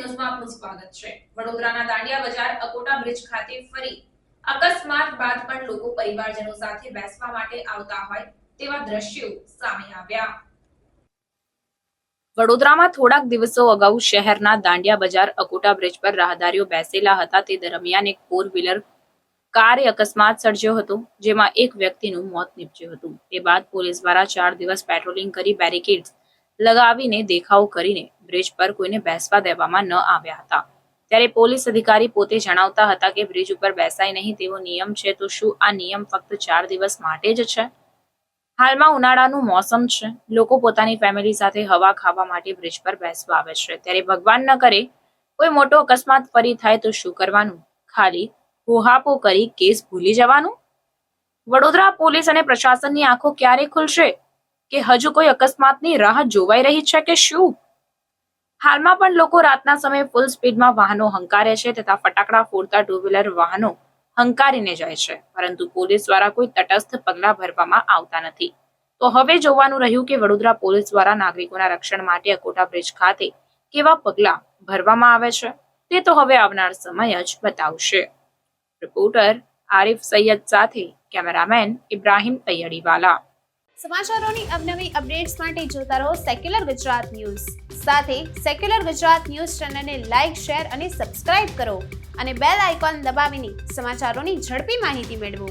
ન્યૂઝમાં આપનું સ્વાગત છે। વડોદરાના દાંડિયા બજાર અકોટા બ્રિજ ખાતે ફરી અકસ્માત બાદ પણ લોકો પરિવારજનો સાથે બેસવા માટે આવતા હોય તેવા દ્રશ્યો સામે આવ્યા। વડોદરામાં થોડાક દિવસો અગાઉ શહેરના દાંડિયા બજાર અકોટા બ્રિજ પર રાહદારીઓ બેસેલા હતા તે દરમિયાન એક ફોર વ્હીલર કારે અકસ્માત સર્જ્યો હતો, જેમાં એક વ્યક્તિનું મોત નીપજ્યું હતું। તે બાદ પોલીસ દ્વારા 4 દિવસ પેટ્રોલિંગ કરી બેરિકેડ્સ લગાવીને દેખાવ કરીને બ્રિજ પર કોઈને બેસવા દેવામાં ન આવ્યા હતા। ત્યારે પોલીસ અધિકારી પોતે જણાવતા હતા કે બ્રિજ ઉપર બેસાય નહીં તેવો નિયમ છે, તો શું આ નિયમ ફક્ત 4 દિવસ માટે જ છે? હાલમાં ઉનાળાનું મોસમ છે, લોકો પોતાની ફેમિલી સાથે હવા ખાવા માટે બ્રિજ પર બેસવા આવે છે। ત્યારે ભગવાન ન કરે કોઈ મોટો અકસ્માત ફરી થાય તો શું કરવાનું? ખાલી હોહાપો કરી કેસ ભૂલી જવાનું? વડોદરા પોલીસ અને પ્રશાસનની આંખો ક્યારે ખુલશે કે હજુ કોઈ અકસ્માતની રાહ જોવાઈ રહી છે કે શું? હાલમાં પણ લોકો રાતના સમયે ફૂલ સ્પીડમાં વાહનો હંકારે છે તથા ફટાકડા ફોડતા ટુ વ્હીલર વાહનો હંકારીને જાય છે, પરંતુ પોલીસ દ્વારા કોઈ તટસ્થ પગલાં ભરવામાં આવતા નથી। તો હવે જોવાનું રહ્યું કે વડોદરા પોલીસ દ્વારા નાગરિકોના રક્ષણ માટે અકોટા બ્રિજ ખાતે કેવા પગલાં ભરવામાં આવે છે તે તો હવે આવનાર સમય જ બતાવશે। રિપોર્ટર આરિફ સૈયદ સાથે કેમેરામેન ઇબ્રાહિમ તૈયડીવાલા। સમાચારોની અવનવી અપડેટ્સ માટે જોતા રહો સેક્યુલર ગુજરાત ન્યૂઝ। સાથે સેક્યુલર ગુજરાત ન્યૂઝ ચેનલને લાઇક, શેર અને સબસ્ક્રાઇબ કરો અને બેલ આઇકોન દબાવીને સમાચારોની ઝડપી માહિતી મેળવો।